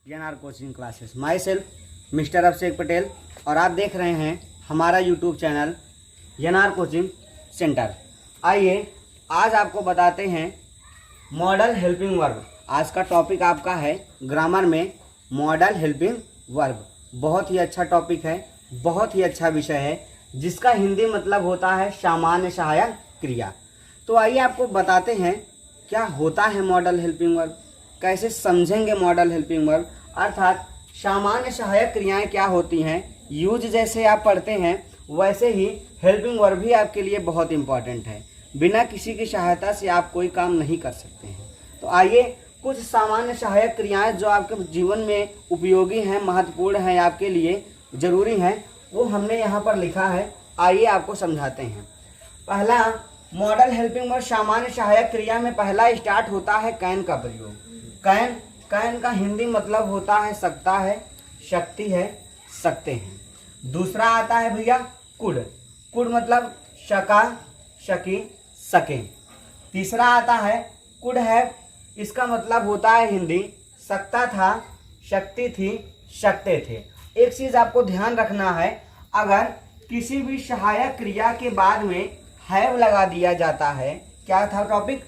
NR coaching classes. Myself mister Abhishek Patel और आप देख रहे हैं हमारा YouTube channel NR coaching centre. आइए आज आपको बताते हैं मॉडल हेल्पिंग वर्ब। आज का टॉपिक आपका है ग्रामर में मॉडल हेल्पिंग वर्ब। बहुत ही अच्छा टॉपिक है, बहुत ही अच्छा विषय है, जिसका हिंदी मतलब होता है सामान्य सहायक क्रिया। तो आइए आपको बताते हैं क्या होता है मॉडल हेल्पिंग वर्ब, कैसे समझेंगे मॉडल हेल्पिंग वर्ब, अर्थात सामान्य सहायक क्रियाएं क्या होती हैं। यूज जैसे आप पढ़ते हैं वैसे ही हेल्पिंग वर्ब भी आपके लिए बहुत इंपॉर्टेंट है। बिना किसी की सहायता से आप कोई काम नहीं कर सकते हैं। तो आइए कुछ सामान्य सहायक क्रियाएं जो आपके जीवन में उपयोगी हैं, महत्वपूर्ण हैं, आपके लिए ज़रूरी हैं, वो हमने यहाँ पर लिखा है। आइए आपको समझाते हैं। पहला मॉडल हेल्पिंग वर्ब सामान्य सहायक क्रिया में पहला स्टार्ट होता है कैन का प्रयोग। कैन, कैन का हिंदी मतलब होता है सकता है, शक्ति है, सकते हैं। दूसरा आता है भैया कुड, कुड मतलब शका, शकी, सके। तीसरा आता है कुड है, इसका मतलब होता है हिंदी सकता था, शक्ति थी, सकते थे। एक चीज आपको ध्यान रखना है, अगर किसी भी सहायक क्रिया के बाद में हैव लगा दिया जाता है, क्या था टॉपिक,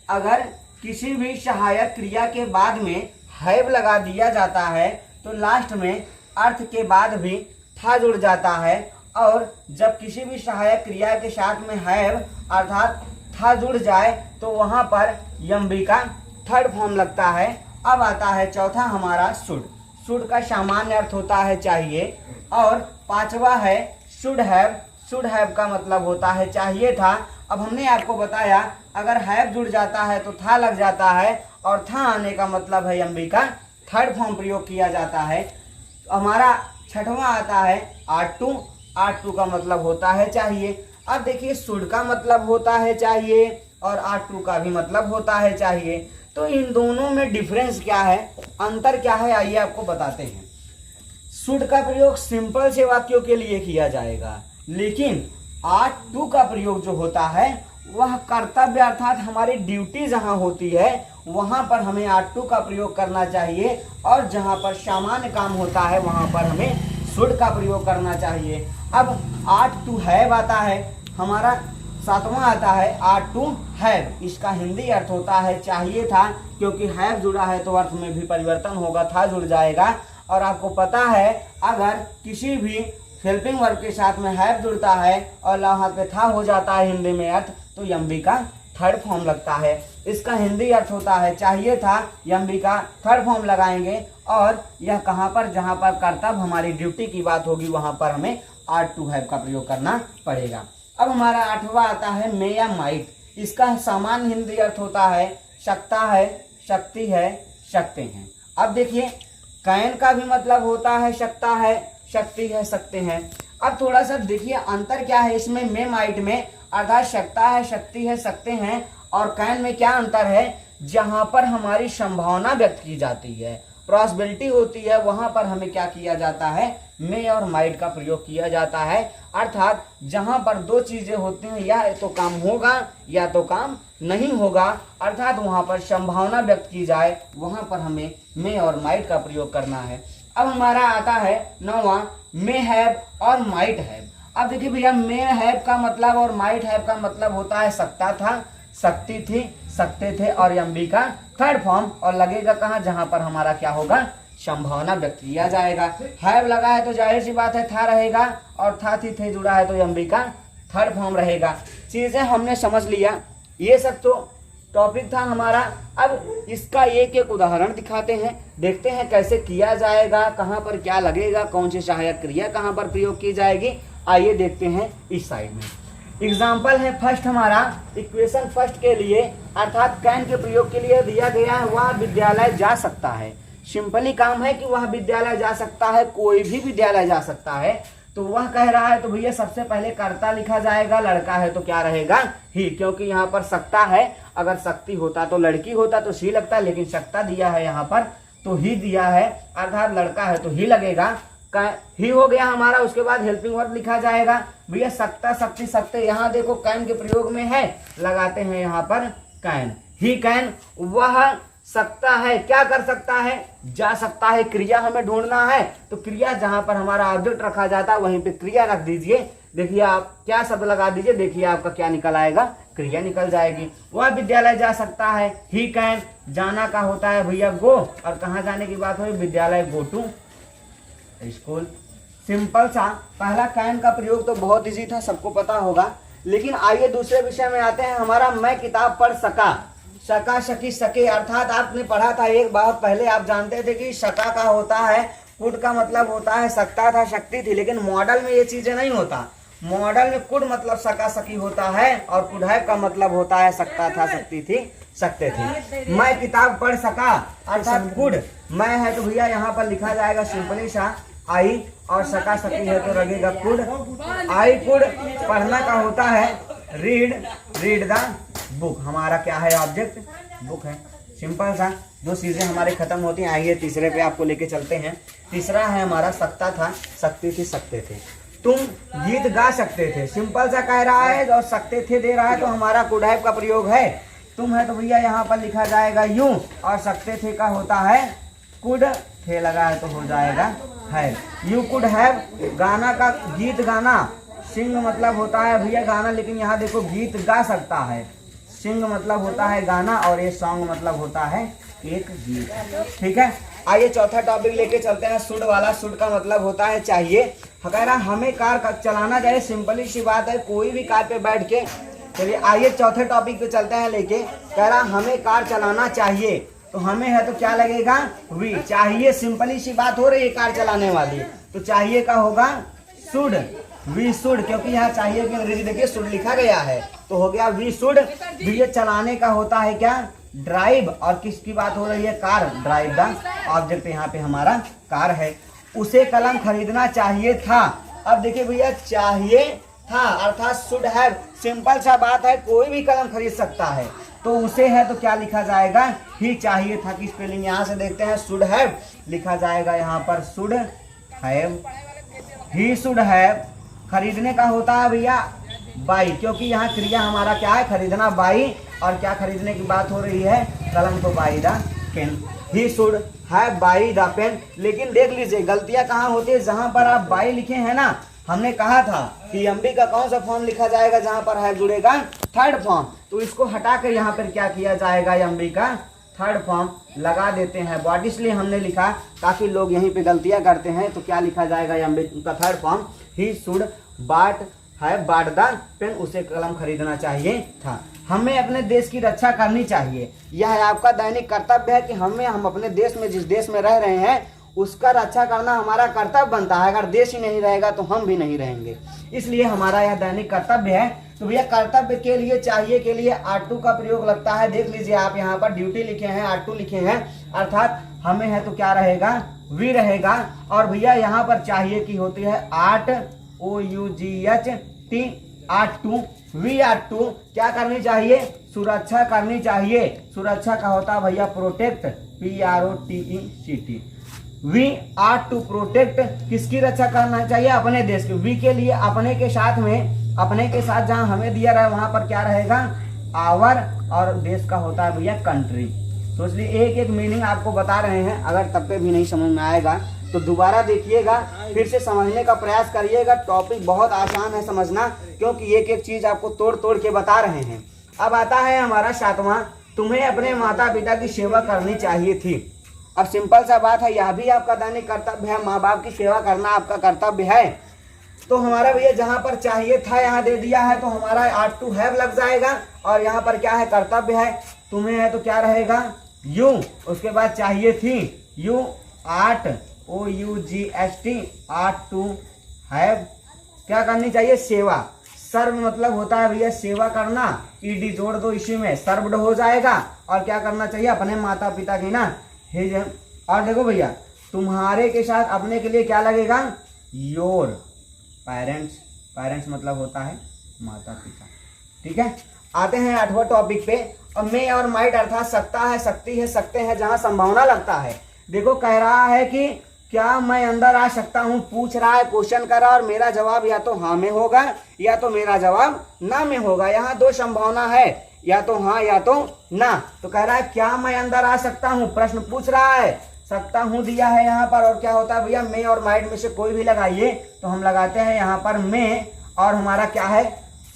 अगर किसी भी सहायक क्रिया के बाद में हैव लगा दिया जाता है तो लास्ट में अर्थ के बाद भी था जुड़ जाता है। और जब किसी भी सहायक क्रिया के साथ में हैव अर्थात था जुड़ जाए तो वहां पर यम्बी का थर्ड फॉर्म लगता है। अब आता है चौथा हमारा शुड। शुड का सामान्य अर्थ होता है चाहिए। और पांचवा है शुड हैव। शुड हैव का मतलब होता है चाहिए था। अब हमने आपको बताया अगर हैव जुड़ जाता है तो था लग जाता है, और था आने का मतलब है यम्बी का थर्ड फॉर्म प्रयोग किया जाता है। हमारा छठवां आता है आट टू। आट टू का मतलब होता है चाहिए। अब देखिए शुड का मतलब होता है चाहिए और आट टू का भी मतलब होता है चाहिए। तो इन दोनों में डिफरेंस क्या है, अंतर क्या है, आइए आपको बताते हैं। शुड का प्रयोग सिंपल से वाक्यों के लिए किया जाएगा, लेकिन आट टू का प्रयोग जो होता है वह कर्तव्य अर्थात हमारी ड्यूटी जहां होती है वहां पर हमें आट टू का प्रयोग करना चाहिए, और जहां पर सामान्य काम होता है वहां पर हमें शुड का प्रयोग करना चाहिए। अब आट टू हैव आता है, हमारा सातवां आता है आट टू हैव। इसका हिंदी अर्थ होता है चाहिए था, क्योंकि हैव जुड़ा है तो अर्थ में भी परिवर्तन होगा, था जुड़ जाएगा। और आपको पता है अगर किसी भी हेल्पिंग वर्ब के साथ में हैव जुड़ता है और वहां पे था हो जाता है हिंदी में अर्थ, तो यम्बी का थर्ड फॉर्म लगता है। इसका हिंदी अर्थ होता है चाहिए था, यम्बी का थर्ड फॉर्म लगाएंगे, और यह कहाँ पर, जहां पर कर्तव्य हमारी ड्यूटी की बात होगी वहां पर हमें आट टू हैव का प्रयोग करना पड़ेगा। अब हमारा आठवां आता है मे या माइट। इसका सामान्य हिंदी अर्थ होता है सकता है, शक्ति है, सकते हैं। अब देखिए कैन का भी मतलब होता है सकता है, शक्ति है, सकते हैं। अब थोड़ा सा देखिए अंतर क्या है इसमें, मे माइट में अर्थात सकता है, शक्ति है, सकते हैं, और कैन में क्या अंतर है, जहां पर हमारी संभावना व्यक्त की जाती है, पॉसिबिलिटी होती है, वहां पर हमें क्या किया जाता है, मे और माइट का प्रयोग किया जाता है। अर्थात जहां पर दो चीजें होती हैं, या तो काम होगा या तो काम नहीं होगा, अर्थात वहां पर संभावना व्यक्त की जाए वहां पर हमें मे और माइट का प्रयोग करना है। अब हमारा आता है नौवां मे हैव और माइट हैव। अब देखिए भैया मे हैव का मतलब और माइट हैव का मतलब होता है सकता था, सकती थी, सकते थे, और यम्बी का थर्ड फॉर्म, और लगेगा कहाँ, जहां पर हमारा क्या होगा, संभावना व्यक्त किया जाएगा। हैव लगा है तो जाहिर सी बात है था रहेगा, और था थी थे जुड़ा है तो यम्बी का थर्ड फॉर्म रहेगा। चीजें हमने समझ लिया, ये सब तो टॉपिक था हमारा। अब इसका एक एक उदाहरण दिखाते हैं, देखते हैं कैसे किया जाएगा, कहाँ पर क्या लगेगा, कौन सी सहायक क्रिया कहाँ पर प्रयोग की जाएगी। आइए देखते हैं इस साइड में। एग्जाम्पल है फर्स्ट हमारा इक्वेशन फर्स्ट के लिए अर्थात कैन के प्रयोग के लिए दिया गया है, वह विद्यालय जा सकता है। सिंपली काम है कि वह विद्यालय जा सकता है, कोई भी विद्यालय जा सकता है। तो वह कह रहा है तो भैया सबसे पहले कर्ता लिखा जाएगा, लड़का है तो क्या रहेगा, ही, क्योंकि यहाँ पर सकता है, अगर शक्ति होता तो लड़की होता तो सी लगता, लेकिन सकता दिया है यहाँ पर तो ही दिया है, अर्थात लड़का है तो ही लगेगा, ही हो गया हमारा। उसके बाद हेल्पिंग वर्ब लिखा जाएगा भैया सकता, शक्ति, सकते। यहाँ देखो कैन के प्रयोग में है, लगाते हैं यहाँ पर कैन, ही कैन, वह सकता है, क्या कर सकता है, जा सकता है। क्रिया हमें ढूंढना है तो क्रिया जहां पर हमारा ऑब्जेक्ट रखा जाता है वहीं पे क्रिया रख दीजिए। देखिए आप क्या शब्द लगा दीजिए, देखिए आपका क्या निकल आएगा, क्रिया निकल जाएगी। वह विद्यालय जा सकता है, ही कैन, जाना का होता है भैया गो, और कहाँ जाने की बात हुई, विद्यालय, गो टू स्कूल। सिंपल सा पहला कैन का प्रयोग तो बहुत इजी था, सबको पता होगा। लेकिन आइए दूसरे विषय में आते हैं। हमारा मैं किताब पढ़ सका, सका, सकी, सके, अर्थात आपने पढ़ा था एक बार पहले, आप जानते थे कि सका का होता है कुड का मतलब होता है सकता था, शक्ति थी। लेकिन मॉडल में ये चीजें नहीं होता। मॉडल में कुड मतलब सका, सकी होता है, और कुड है का मतलब होता है सकता था, शक्ति थी, सकते थे। मैं किताब पढ़ सका अर्थात कुड, मैं है तो भैया यहाँ पर लिखा जाएगा सिंपली सा आई, और सका सकी है तो लगेगा कुड। आई कुड पढ़ना का होता है रीड, रीड द बुक। हमारा क्या है ऑब्जेक्ट, बुक है। सिंपल सा दो चीजें हमारे खत्म होती हैं। आइए तीसरे पे आपको लेके चलते हैं। तीसरा है हमारा सकता था, सकती थी, सकते थे। तुम गीत गा सकते थे, सिंपल सा कह रहा है, और सकते थे दे रहा है तो हमारा कुड हैव का प्रयोग है। तुम है तो भैया यहाँ पर लिखा जाएगा यूं, और सकते थे का होता है कुड, थे लगा है तो हो जाएगा है। यू कुड हैव, गाना का गीत गाना, सिंग मतलब होता है भैया गाना, लेकिन यहाँ देखो गीत गा सकता है, सिंग मतलब होता है गाना, और ये सॉन्ग मतलब होता है एक गीत। ठीक है, आइए चौथा टॉपिक लेके चलते हैं, शुड वाला। शुड का मतलब होता है चाहिए। कह रहा हमें कार चलाना चाहिए, सिंपली सी बात है, कोई भी कार पे बैठ के। चलिए आइए चौथे टॉपिक पे चलते हैं लेके। कह रहा हमें कार चलाना चाहिए, तो हमें है तो क्या लगेगा, वी। चाहिए सिंपली सी बात हो रही है कार चलाने वाली, तो चाहिए का होगा शुड, वी शुड, क्योंकि यहाँ चाहिए की अंग्रेजी देखिए शुड लिखा गया है, तो हो गया वी शुड। ये चलाने का होता है क्या, ड्राइव, और किसकी बात हो रही है, कार, ड्राइव द ऑब्जेक्ट यहाँ पे हमारा कार है। उसे कलम खरीदना चाहिए था। अब देखिए भैया चाहिए था अर्थात शुड हैव, सिंपल सा बात है, कोई भी कलम खरीद सकता है, तो उसे है तो क्या लिखा जाएगा, ही चाहिए था की स्पेलिंग यहाँ से देखते हैं, शुड हैव लिखा जाएगा यहाँ पर should have, he should have. खरीदने का होता है भैया बाई, क्योंकि यहाँ क्रिया हमारा क्या है, खरीदना, बाई, और क्या खरीदने की बात हो रही है, कलम, तो by the pen. He should have by the pen. लेकिन देख लीजिए गलतियां कहाँ होती है, जहां पर आप बाई लिखे हैं ना, हमने कहा था कि एमबी का कौन सा फॉर्म लिखा जाएगा, जहां पर हैव जुड़ेगा थर्ड फॉर्म, तो इसको हटा कर यहाँ पर क्या किया जाएगा, एमबी का थर्ड फॉर्म लगा देते हैं। बॉडी इसलिए हमने लिखा ताकि लोग यहीं पे गलतियां करते हैं, तो क्या लिखा जाएगा, एमबी का थर्ड फॉर्म, ही शुड बाट है बाट द पेन, उसे कलम खरीदना चाहिए था। हमें अपने देश की रक्षा करनी चाहिए, यह आपका दैनिक कर्तव्य है कि हम अपने देश में, जिस देश में रह रहे हैं उसका रक्षा करना हमारा कर्तव्य बनता है। अगर देश ही नहीं रहेगा तो हम भी नहीं रहेंगे, इसलिए हमारा यह दैनिक कर्तव्य है। तो भैया कर्तव्य के लिए, चाहिए के लिए आर टू का प्रयोग लगता है। देख लीजिए आप यहाँ पर ड्यूटी लिखे हैं, आर टू लिखे हैं, अर्थात हमें है तो क्या रहेगा, वी रहेगा। और भैया यहाँ पर चाहिए की होती है ought, OUGHT, ought to, we are to क्या करनी चाहिए, सुरक्षा करनी चाहिए। सुरक्षा का होता है भैया protect, PROTECT। We are to protect, किसकी रक्षा करना चाहिए, अपने देश की। वी के लिए अपने के साथ में, अपने के साथ जहां हमें दिया रहा है वहां पर क्या रहेगा, आवर, और देश का होता है भैया कंट्री। तो इसलिए एक एक मीनिंग आपको बता रहे हैं, अगर तब पे भी नहीं समझ में आएगा तो दोबारा देखिएगा, फिर से समझने का प्रयास करिएगा। टॉपिक बहुत आसान है समझना, क्योंकि एक एक चीज आपको तोड़ तोड़ के बता रहे हैं। अब आता है हमारा सातवां, तुम्हें अपने माता पिता की सेवा करनी चाहिए थी। अब सिंपल सा बात है, यह भी आपका दैनिक कर्तव्य है, माँ बाप की सेवा करना आपका कर्तव्य है। तो हमारा भैया जहाँ पर चाहिए था यहाँ दे दिया है, तो हमारा आर्ट टू हैव लग जाएगा, और यहाँ पर क्या है, कर्तव्य है, तुम्हें है तो क्या रहेगा, यू, उसके बाद चाहिए थी, you ought, OUGHT, ought to have, क्या करनी चाहिए, सेवा। सर्व मतलब होता है भैया सेवा करना, ईडी जोड़ दो इसी में, सर्वड हो जाएगा। और क्या करना चाहिए, अपने माता पिता की ना, हिज। और देखो भैया तुम्हारे के साथ अपने के लिए क्या लगेगा, योर पेरेंट्स, पेरेंट्स मतलब होता है माता पिता। ठीक है, आते हैं आठवां टॉपिक पे। और मे और माइट अर्थात सकता है, सकती है, सकते हैं, जहां संभावना लगता है। देखो कह रहा है कि क्या मैं अंदर आ सकता हूं, पूछ रहा है, क्वेश्चन कर रहा है, और मेरा जवाब या तो हाँ में होगा या तो मेरा जवाब ना में होगा। यहाँ दो संभावना है, या तो हाँ या तो ना। तो कह रहा है क्या मैं अंदर आ सकता हूँ, प्रश्न पूछ रहा है। सकता हूँ दिया है यहाँ पर, और क्या होता है भैया, मे और माइट में से कोई भी लगाइए। तो हम लगाते हैं यहाँ पर मे, और हमारा क्या है,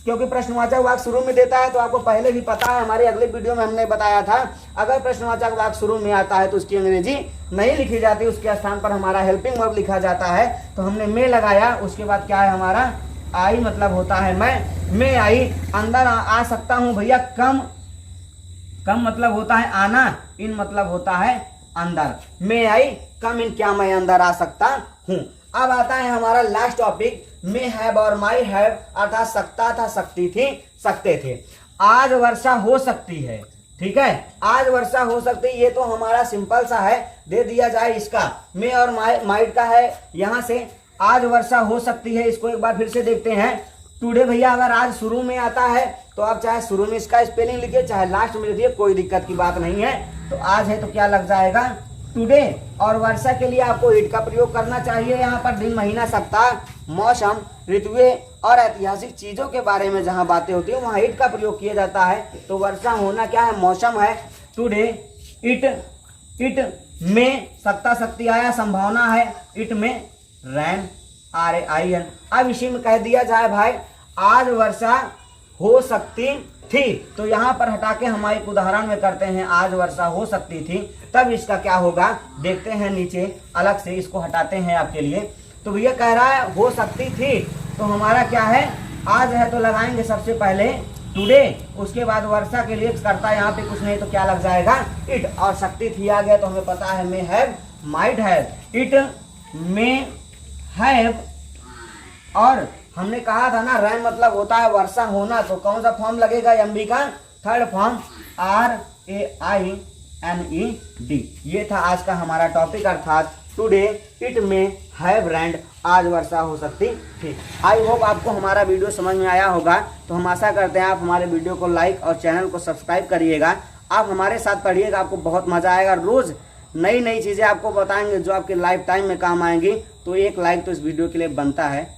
क्योंकि प्रश्नवाचक वाक्य शुरू में देता है तो आपको पहले भी पता है, हमारे अगले वीडियो में हमने बताया था, अगर प्रश्नवाचक वाक्य शुरू में आता है तो उसकी अंग्रेजी नहीं लिखी जाती, उसके स्थान पर हमारा हेल्पिंग वर्ब लिखा जाता है। तो हमने मे लगाया, उसके बाद क्या है हमारा आई, मतलब होता है मैं आई अंदर आ सकता हूँ भैया। कम मतलब होता है आना, इन मतलब होता है अंदर। मे आई कम इन, क्या मैं अंदर आ सकता हूँ। अब आता है हमारा लास्ट टॉपिक, मे हैव और माई हैव, अर्थात सकता था, सकती थी, सकते थे। आज वर्षा हो सकती है, ठीक है, आज वर्षा हो सकती है, ये तो हमारा सिंपल सा है, दे दिया जाए इसका। मे और माइट का है, यहां से आज वर्षा हो सकती है, इसको एक बार फिर से देखते हैं। टुडे भैया अगर आज शुरू में आता है तो आप चाहे शुरू में इसका स्पेलिंग लिखिए, चाहे लास्ट में लिखिए, कोई दिक्कत की बात नहीं है। तो आज है तो क्या लग जाएगा, टुडे। और वर्षा के लिए आपको इट का प्रयोग करना चाहिए। यहाँ पर दिन, महीना, सप्ताह, मौसम, ऋतुएं और ऐतिहासिक चीजों के बारे में जहाँ बातें होती है वहाँ इट का प्रयोग किया जाता है। तो वर्षा होना क्या है, मौसम है। टुडे इट में, सकता शक्ति आया, संभावना है, इट में रैन, RAIN। अब इसी में कह दिया जाए भाई आज वर्षा हो सकती थी, तो यहाँ पर हटा के हम एक उदाहरण में करते हैं, आज वर्षा हो सकती थी, तब इसका क्या होगा देखते हैं, नीचे अलग से इसको हटाते हैं आपके लिए। तो भैया कह रहा है हो सकती थी, तो हमारा क्या है, आज है तो लगाएंगे सबसे पहले टुडे, उसके बाद वर्षा के लिए करता है यहाँ पे कुछ नहीं तो क्या लग जाएगा इट, और सकती थी आ गया तो हमें पता है may have, might have, it may have. और हमने कहा था ना रैन मतलब होता है वर्षा होना, तो कौन सा फॉर्म लगेगा एमबी का, थर्ड फॉर्म RAINED। ये था आज का हमारा टॉपिक, अर्थात टुडे इट में हैव रैंड, आज वर्षा हो सकती थी। आई होप आपको हमारा वीडियो समझ में आया होगा। तो हम आशा करते हैं आप हमारे वीडियो को लाइक और चैनल को सब्सक्राइब करिएगा। आप हमारे साथ पढ़िएगा, आपको बहुत मजा आएगा। रोज नई नई चीजें आपको बताएंगे जो आपके लाइफ टाइम में काम आएंगी। तो एक लाइक तो इस वीडियो के लिए बनता है।